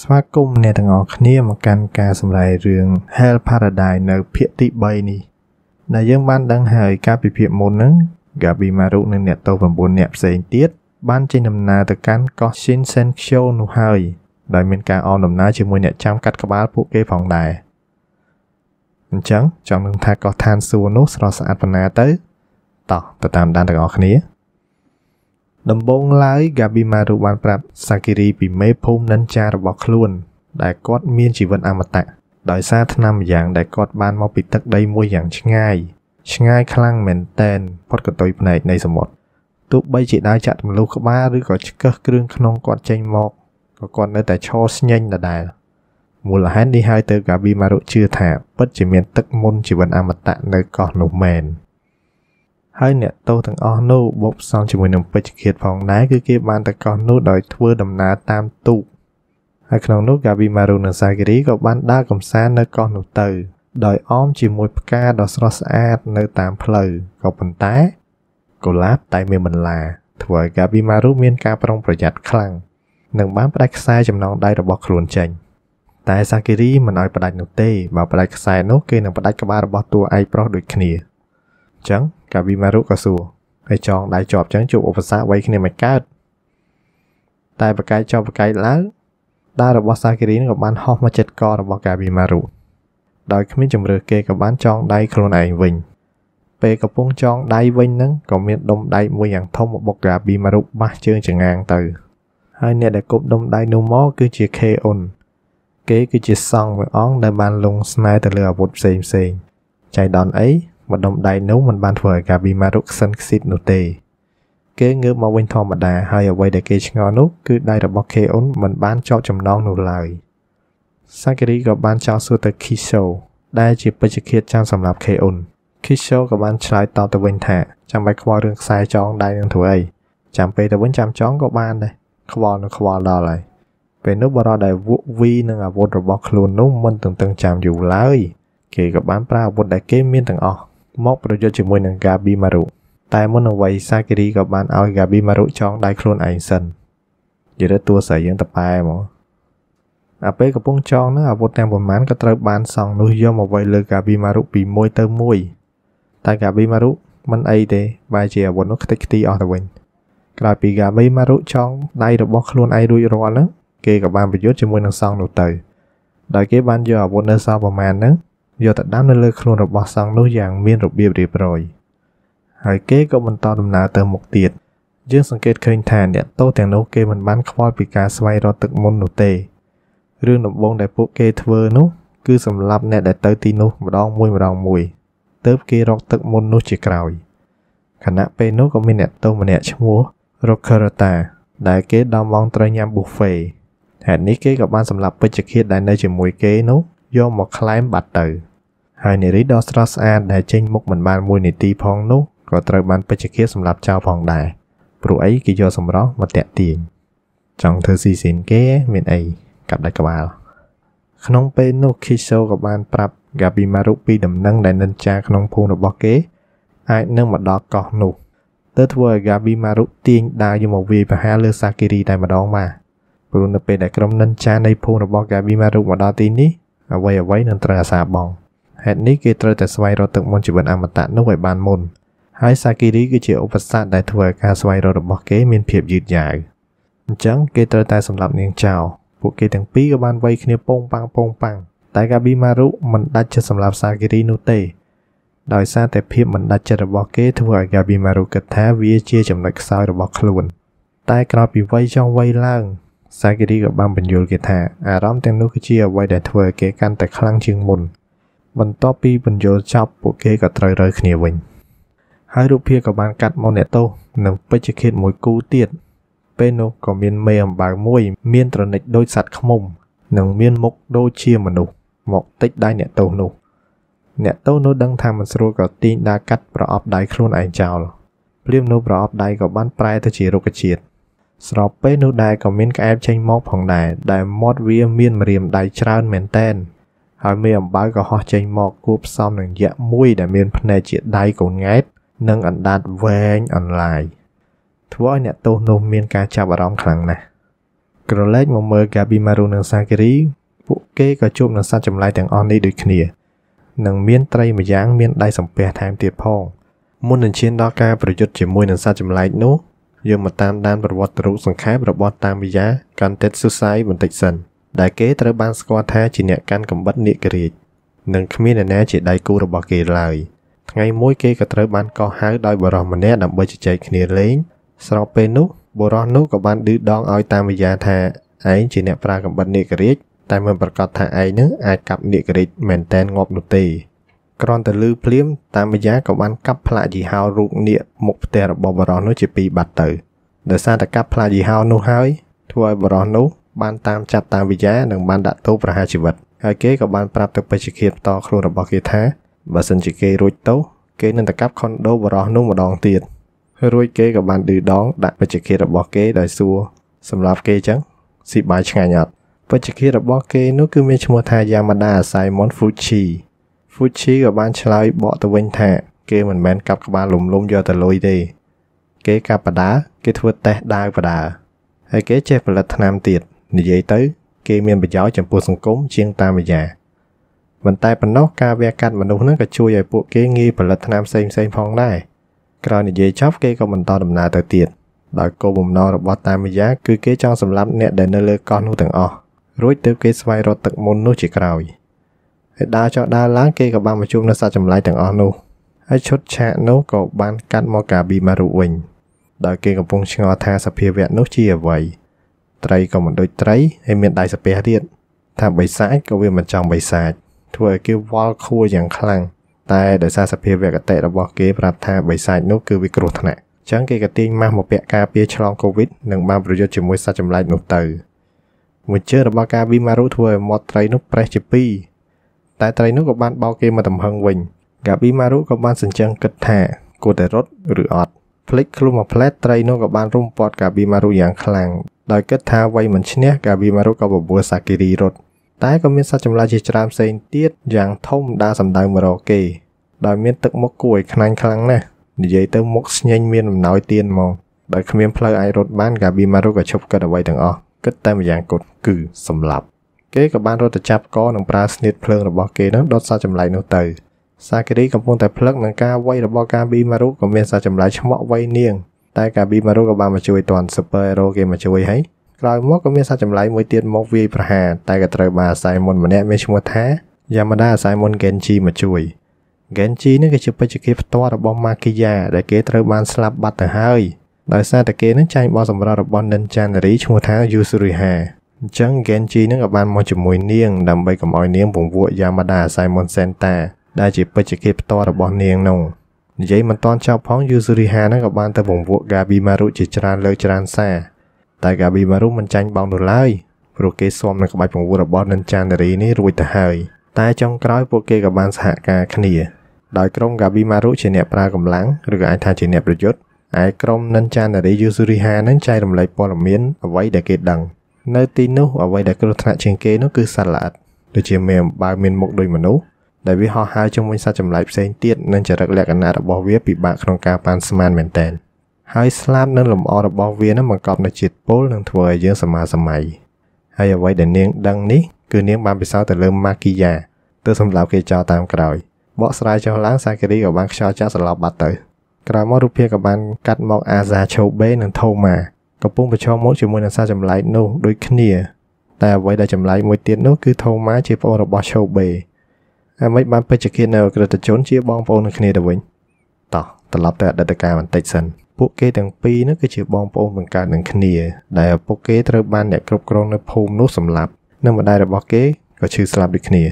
ស្វាគមន៍អ្នកទាំងអស់គ្នាមកកាន់ការសម្ដែងរឿង Hell Paradise នៅភាគទី3នេះដែលយើងបានដឹងហើយកាលពីភាគមុនហ្នឹង Gabi Maru និងអ្នកទោស9នាក់ផ្សេងទៀតបានចេញដំណើរទៅកាន់កោះ Shinsenkyo នោះហើយដោយមានការអមដំណើរជាមួយអ្នកចាំកាត់ក្បាលពួកគេផងដែរអញ្ចឹងចង់នឹងថាកោះឋានសួគ៌នោះស្រស់ស្អាតប៉ុណ្ណាទៅទៅតាមដានទាំងអស់គ្នាដំបូងឡើយ Gabi Maru បានប្រាប់ Sakiri ពីមេភូមិនិនចារបស់ខ្លួនដែលគាត់មានជីវិតអមតៈដោយសារថ្នាំយ៉ាងដែលគាត់បានមកពីទឹកដីមួយយ៉ាងឆ្ងាយខ្លាំងមែនតែនផុតកតុយភ្នែកនៃសមុទ្រទោះបីជាដើរចាក់ទម្លុះក្បាលឬក៏ឆ្កឹះគ្រឿងក្នុងគាត់ចេញមកក៏គាត់នៅតែឈរស្ញែងដដែលមូលហេតុនេះហើយទៅ Gabi Maru ជឿថាពិតជាមានទឹកមុនជីវិតអមតៈនៅកោះនោះមែនហើយអ្នកទោសទាំងអស់នោះបបផ្សំជាមួយនឹងពេជ្ឈឃាតផងដែរគឺគេបានទៅកោះនោះដោយធ្វើដំណើរតាមទូកហើយក្នុងនោះ Gabi Maru និង Sakiri ក៏បានដើរកម្សាន្តនៅកោះនោះទៅដោយអមជាមួយផ្កាដ៏ស្រស់ស្អាតនៅតាមផ្លូវក៏ប៉ុន្តែកុលាបតែមានបន្លាធ្វើឲ្យ Gabi Maru មានការប្រុងប្រយ័ត្នខ្លាំងនិងបានផ្ដាច់ខ្សែចំណងដៃរបស់ខ្លួនចេញតែ Sakiri មិនឲ្យផ្ដាច់នោះទេបើផ្ដាច់ខ្សែនោះគេនឹងផ្ដាច់ក្បាលរបស់តួឯកប្រុសដូចគ្នាអញ្ចឹង Gabi Maru ក៏សួរឲ្យចងដៃជាប់អញ្ចឹងជួបឧបសគ្គអ្វីគ្នាមិនកើតតែបកាយចប់បកាយឡើងដាវរបស់ Sakiri ក៏បានហោះមកជិតករបស់ Gabi Maru ដោយគ្មានជំរឿគេក៏បានចងដៃខ្លួនឯងវិញពេលកំពុងចងដៃវិញហ្នឹងក៏មានដុំដៃមួយយ៉ាងធំមកបុក Gabi Maru បាសជើងចង្អាងទៅហើយអ្នកដែលគប់ដុំដៃនោះមកគឺជា Keon គេគឺជាសង្ឃមួយអង្គដែលបានលងស្នេហ៍ទៅលើអាវុធផ្សេងចៃដន្យអីម្ដុំដៃនោះមិនបានធ្វើឲ្យ Gabi Maru ខ្សិនខ្ស៊ីតនោះទេគេងើបមកវិញធម្មតាហើយអ្វីដែលគេឆ្ងល់នោះគឺដៃរបស់ Keon មិនបានជាប់ចំណងនោះឡើយ Sakiri ក៏បានចោទសួរទៅ Kisho ដែលជាពេជ្ឈឃាតចាំសម្រាប់ Keon Kisho ក៏បានឆ្លើយតបទៅវិញថាចាំបាច់ខ្វល់រឿងខ្សែចងដៃនឹងធ្វើអីចាំពេលទៅវិញចាំចងក៏បានដែរខ្វល់ដល់ហើយពេលនោះបរិយដែលវក់វីនឹងអាវុធរបស់ខ្លួននោះមិនទន្ទឹងចាំយូរឡើយគេក៏បានប្រើអាវុធដែលគេមានទាំងអស់មកប្រយុទ្ធជាមួយនឹង Gabi Maru តែមុននឹងអ្វី Sakiri ក៏បានឲ្យ Gabi Maru ចងដៃខ្លួនឯងសិននិយាយទៅតួស្រីយើងតប៉ែមកអាពេលកំពុងចងនោះអាវុធទាំងប៉ុន្មានក៏ត្រូវបានសង់នោះយកមកវាយលើ Gabi Maru ពីមួយទៅមួយតែ Gabi Maru មិនអីទេបែរជាអាវុធនោះខ្ទេចខ្ទីអស់ទៅវិញក្រោយពី Gabi Maru ចងដៃរបស់ខ្លួនឯងរួចរាល់ហ្នឹងគេក៏បានប្រយុទ្ធជាមួយនឹងសង្ឃនោះទៅដោយគេបានយកអាវុធនៅសល់ប្រមាណហ្នឹងយកទៅដាំនៅលើខ្លួនរបស់សង្ឃនោះយ៉ាងមានរបៀបរៀបរយហើយគេក៏បន្តដំណើរទៅមុខទៀតយើងសង្កេតឃើញថាអ្នកទោសទាំងនោះគេមិនបានខ្វល់ពីការស្វែងរកទឹកមុននោះទេរឿងដំបូងដែលពួកគេធ្វើនោះគឺសម្រាប់អ្នកដែលទៅទីនោះម្ដងមួយទើបគេរកទឹកមុននោះជាក្រោយខណៈពេលនោះក៏មានអ្នកទោសម្នាក់ឈ្មោះ Rokerata ដែលគេដល់ម៉ោងត្រូវញ៉ាំ buffet ហេតុនេះគេក៏បានសម្លាប់ពេជ្ឈឃាតដែលនៅជាមួយគេនោះយកមកក្លែមបាត់ទៅហើយនារីដ៏ស្រស់ស្អាតដែលចេញមុខមិនបាន1នាទីផងនោះក៏ត្រូវបានពេជ្ឈឃាតសម្លាប់ចោលផងដែរព្រោះអីគេយកសម្រស់មកតាក់ទាញចង់ធ្វើស៊ីស៊ីនគេមានអីកាប់ដាច់ក្បាលក្នុងពេលនោះ Kisho ក៏បានប្រាប់ Gabi Maru ពីដំណឹងដែលនិនចាក្នុងភូមិរបស់គេអាចនឹងមកដល់កោះនោះទៅធ្វើឲ្យ Gabi Maru ទាញដាវយកមកវាយប្រហារលើ Sakiri តែម្ដងមកព្រោះនៅពេលដែលក្រុមនិនចានៃភូមិរបស់ Gabi Maru មកដល់ទីនេះអ្វីនឹងត្រូវអាសាបង់ហេតុនេះគេត្រូវតែស្វែងរកទឹកមុនជីវិតអមតៈនោះឲ្យបានមុនហើយ Sakiri គឺជាឧបសគ្គដែលធ្វើឲ្យការស្វែងរករបស់គេមានភាពយឺតយ៉ាវអញ្ចឹងគេត្រូវតែសម្លាប់នាងចោលពួកគេទាំងពីរក៏បានវាយគ្នាពងប៉ាំងតែ Gabi Maru មិនដាច់ចិត្តសម្លាប់ Sakiri នោះទេដោយសារតែភាពមិនដាច់ចិត្តរបស់គេធ្វើឲ្យ Gabi Maru គិតថាវាជាចំណុចខ្សោយរបស់ខ្លួនតែក្រោយពីវាយចង់វាយឡើង Sakiri ក៏បានបញ្យល់គេថាអារម្មណ៍ទាំងនោះគឺជាអ្វីដែលធ្វើឲ្យគេកាន់តែខ្លាំងជាងមុនបន្ទាប់ពីបញ្យល់ចប់ពួកគេក៏ត្រូវរើគ្នាវិញហើយរូបភាពក៏បានកាត់មកអ្នកទោសនិងពេជ្ឈឃាតមួយគូទៀតពេលនោះក៏មានមេអំបៅមួយមានត្រនិចដូចសត្វឃ្មុំនិងមានមុខដូចជាមនុស្សមកតិចដៃអ្នកទោសនោះដឹងថាមិនស្រួលក៏ទាញដាវកាត់ប្រអប់ដៃខ្លួនឯងចោលភ្លាមនោះប្រអប់ដៃក៏បានប្រែទៅជារុក្ខជាតិស្របពេលនោះដែរក៏មានក្អែបចេញមកផងដែរដែលមាត់វាមានម្រាមដៃច្រើនមែនតែនហើយមេអំបៅក៏ហោះចេញមកគួបផ្សំនឹងយក្សមួយដែលមានភ្នែកជាដៃកូនង៉ែតនិងអណ្ដាតវែងអន្លាយធ្វើឲ្យអ្នកទោសនោះមានការចាប់អារម្មណ៍ខ្លាំងណាស់ ក្រឡេកមកមើល Gabimaru និង Sakiri ពួកគេក៏ជួបនឹងសត្វចម្លែកទាំងអស់នេះដូចគ្នានិងមានត្រីម្យ៉ាងមានដៃសំពះថែមទៀតផងមុននឹងឈានដល់ការប្រយុទ្ធជាមួយនឹងសត្វចម្លែកនោះយើងមកតាមដានប្រវត្តិរូបសង្ខេបរបស់តាមីយ៉ា Kantetsusai បន្តិចសិនដែលគេត្រូវបានស្គាល់ថាជាអ្នកកាន់កាំបិតនាគរាជនិងគ្មានអ្នកណាជាដៃគូរបស់គេឡើយថ្ងៃមួយគេក៏ត្រូវបានកោះហៅដោយបរិសម្នាក់ដើម្បីជជែកគ្នាលេងស្របពេលនោះបុរសនោះក៏បានឌឺដងឲ្យតាមីយ៉ាថាឯងជាអ្នកប្រើកាំបិតនាគរាជតែមិនប្រកាសថាឯងនឹងអាចកាប់នាគរាជមែនតែនងាប់នោះទេគ្រាន់តែឮភ្លាមតាមីយ៉ាក៏បានកាប់ផ្លាកយីហោរូបនាគមុខផ្ទះរបស់បុរសនោះជាពីរបាត់ទៅដោយសារតែកាប់ផ្លាកយីហោនោះហើយធ្វើឲ្យបុរសនោះបានតាមចាប់តាមីយ៉ានិងបានដាក់ទោសប្រហារជីវិតហើយគេក៏បានប្រាប់ទៅពេជ្ឈឃាតផ្ទាល់ខ្លួនរបស់គេថាបើសិនជាគេរួចទោសគេនឹងទៅកាប់ខុនដូបុរសនោះម្ដងទៀតរួចគេក៏បានឌឺដងដាក់ពេជ្ឈឃាតរបស់គេដោយសួរសម្រាប់គេចឹងស៊ីបាយឆ្ងាញ់អត់ពេជ្ឈឃាតរបស់គេនោះគឺមានឈ្មោះថា Yamada Simon Fuchi ក៏បានឆ្លើយបកទៅវិញថាគេមិនមែនកាប់ក្បាលលំយកទៅលុយទេគេកាប់បដាគេធ្វើតេស្តដាវបដាហើយគេចេះផលិតថ្នាំទៀតនិយាយទៅគេមានប្រយោជន៍ចំពោះសង្គមជាងតាមីយ៉ាមិនតែប៉ុណ្ណោះការវះកាត់មនុស្សហ្នឹងក៏ជួយឲ្យពួកគេងាយផលិតថ្នាំផ្សេងផងដែរក្រោយនិយាយចប់គេក៏បន្តដំណើរទៅទៀតដោយគោលបំណងរបស់តាមីយ៉ាគឺគេចង់សម្លាប់អ្នកដែលនៅលើកោះនោះទាំងអស់រួចទើបគេស្វែងរកទឹកមុននោះជាក្រោយហើយដើរចុះដើរឡើងគេក៏បានមកជួបនៅសត្វចម្លែកទាំងអស់នោះហើយឈុតឆាកនោះក៏បានកាត់មកGabimaruវិញដោយគេកំពុងឆ្ងល់ថាសភាវៈនោះជាអ្វីត្រីក៏មិនដូចត្រីហើយមានដៃសាពះទៀតថាបិសាចក៏វាមិនចង់បិសាចធ្វើឲ្យគេវល់ខួរយ៉ាងខ្លាំងតែដោយសារសភាវៈគតិរបស់គេប្រាប់ថាបិសាចនោះគឺវាគ្រោះថ្នាក់អញ្ចឹងគេក៏ទាញម៉ាស់មកពាក់ការពារឆ្លងកូវីដនិងបានប្រយុទ្ធជាមួយសត្វចម្លែកនោះទៅមួយជើងរបស់ Gabimaru ធ្វើឲ្យមាត់ត្រីនោះប្រេះជាពីរតែត្រីនោះក៏បានបោកគេមកទំហឹងវិញ Gabimaru ក៏បានសញ្ជឹងគិតថាគួរតែរត់ឬអត់ភ្លេចខ្លួនមកផ្លែតត្រីនោះក៏បានរុំព័ទ្ធ Gabimaru យ៉ាងខ្លាំងដោយគិតថាអ្វីមិនឈ្នះ Gabimaru ក៏បបួល Sakiri រត់តែក៏មានសត្វចម្លែកជាច្រើនផ្សេងទៀតយ៉ាងធំដើរសម្ដៅមករកគេដោយមានទឹកមុខគួរឲ្យខ្លាញ់ខ្លាំងណាស់និយាយទៅមុខស្ញេញមានអំណោយទៀនហ្មងដោយគ្មានផ្លូវអាចរត់បាន Gabimaru ក៏ឈប់គិតអ្វីទាំងអស់គិតតែម្យ៉ាងគត់គឺសម្លាប់គេក៏បានរត់ទៅចាប់កនិងប្រើស្នៀតភ្លើងរបស់គេនឹងដុតសត្វចម្លែកនោះទៅ Sakiri កំពុងតែភ្លឹកនឹងការវាយរបស់ Gabimaru ក៏មានសត្វចម្លែកឆ្មក់វាយនាងតែ Gabimaru ក៏បានមកជួយទាន់ Super Hero គេមកជួយហើយក្រោយមកក៏មានសត្វចម្លែកមួយទៀតមកវាយប្រហារតែក៏ត្រូវបានអាស័យមុនម្នាក់មានឈ្មោះថា Yamada Simon Genji មកជួយ Genji នេះគឺជាពេជ្ឈឃាតផ្ទាល់របស់ Makiya ដែលគេត្រូវបានស្លាប់បាត់ទៅហើយដោយសារតែគេនឹងចាញ់បោះសម្រាប់របស់ Ninja Nari ឈ្មោះថា Yuzuriha អញ្ចឹង Genji នឹងក៏បានមកជាមួយនាងដើម្បីកុំឲ្យនាងពង្វក់ Yamada Simon Senta ដែលជាពេជ្ឈឃាតផ្ទាល់របស់នាងនោះនិយាយមិនតាន់ចប់ផង Yuzuriha នឹងក៏បានទៅពង្វក់ Gabimaru ជាច្រើនលើកច្រើនសារតែ Gabimaru មិនចាញ់បោកនោះឡើយព្រោះគេស៊ាំនឹងក្បាច់ពង្វក់របស់ Ninja Nari នេះរួចទៅហើយតែចុងក្រោយពួកគេក៏បានសហការគ្នាដោយក្រុម Gabimaru ជាអ្នកប្រើកម្លាំងឬក៏អាចថាជាអ្នកប្រយុទ្ធឯក្រុម Ninja Nari Yuzuriha នឹងចែករំលែកព័ត៌មានអ្វីដែលគេដឹងនៅទីនោះអ្វីដែលគ្រោះថ្នាក់ជាងគេនោះគឺសត្វល្អិតដូចជាមេអំបៅមានមុខដូចមនុស្សដែលវាហោះហើរជាមួយសត្វចម្លែកផ្សេងទៀតនិងចរិតលក្ខណៈរបស់វាពិបាកក្នុងការប៉ាន់ស្មានមែនទែនហើយស្លាបនិងលម្អរបស់វានឹងបង្កប់នូវជាតិពុលនិងធ្វើឲ្យយើងសមាសម័យហើយអ្វីដែលនាងដឹងនេះគឺនាងបានពិសោធន៍ទៅលើ Makiya ទើបសម្លាប់គេចោលតាមក្រោយបកស្រាយចុះឡើង Sakiri ក៏បានខ្យល់ចាក់សន្លប់បាត់ទៅក្រោយមករូបភាពក៏បានកាត់មក Aza Chobe និង Thoma កំពុងប្រឈមមុខជាមួយនឹងសត្វចម្លែកនោះដូចគ្នាតែអ្វីដែលចម្លែកមួយទៀតនោះគឺ Thoma ជាប្អូនរបស់ Chobe ហើយមិនបានពេជ្ឈឃាតនៅអក្រិតជនជាបងប្អូននឹងគ្នាទៅវិញតោះត្រឡប់ទៅអតីតកាលបន្តិចសិនពួកគេទាំងពីរនោះគឺជាបងប្អូនបង្កើតនឹងគ្នាដែលឪពុកគេត្រូវបានអ្នកគ្រប់គ្រងនៅភូមិនោះសម្លាប់និងម្ដាយរបស់គេក៏ឈឺស្លាប់ដូចគ្នា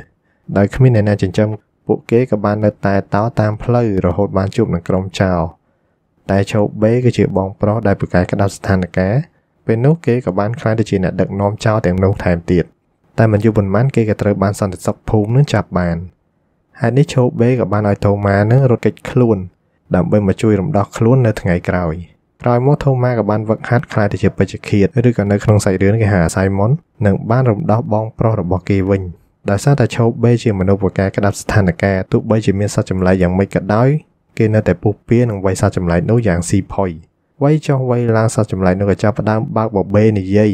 ដោយគ្មានអ្នកណាចិញ្ចឹមពួកគេក៏បាននៅតែតោតាមផ្លូវរហូតបានជួបនឹងក្រុមចោរតែឈោបេគឺជាបងប្រុសដែលពូកែក្តាប់ស្ថានភាពពេលនោះគេក៏បានខ្លាចទៅជាអ្នកដឹកនាំចោរទាំងនោះថែមទៀតតែមិនយូរប៉ុន្មានគេក៏ត្រូវបានសន្តិសុខភូមិនឹងចាប់បានហើយនេះឈោបេក៏បានឲ្យថូម៉ានឹងរត់គេចខ្លួនដើម្បីមកជួយរំដោះខ្លួននៅថ្ងៃក្រោយមកថូម៉ាក៏បានវឹកហាត់ខ្លាចទៅជាពេជ្ឈឃាតឬក៏នៅក្នុងសាច់រឿងគេហៅអាសៃមុននិងបានរំដោះបងប្រុសរបស់គេវិញដោយសារតែឈោបេជាមនុស្សពូកែក្តាប់ស្ថានភាពទោះបីជាមានសត្វចម្លែកយ៉ាងម៉េចក៏ដោយគេនៅតែពុះពៀនឹងវាយសត្វចម្លែកនោះយ៉ាងស៊ីផុយវាយចុះវាយឡើងសត្វចម្លែកនោះក៏ចាប់ផ្ដើមបើកបបេនិយាយ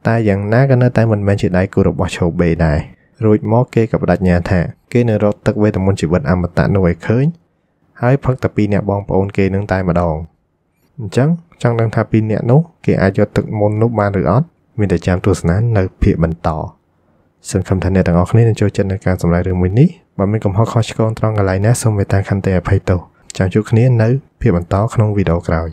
តែយ៉ាងណាក៏នៅតែមិនមែនជាដៃគូរបស់ឈូបេដែររួចមកគេក៏បដិញ្ញាថាគេនឹងរកទឹកវេទមន្តជីវិតអមតៈនោះឲ្យឃើញហើយផឹកតែពីអ្នកបងប្អូនគេនឹងតែម្ដងអញ្ចឹងចង់ដឹងថាពីអ្នកនោះគេអាចយកទឹកមន្តនោះបានឬអត់មានតែចាំទស្សនានៅភាគបន្តសង្ឃឹមថាអ្នកទាំងអស់គ្នានឹងចូលចិត្តនឹងការសម្ដែងរឿងមួយនេះបើមានកំហុសខុសឆ្គងត្រង់កន្លែងណាសូមមេត្តាខន្តីអភ័យទោសចាំជួបគ្នានៅភាគបន្តក្នុងវីដេអូក្រោយ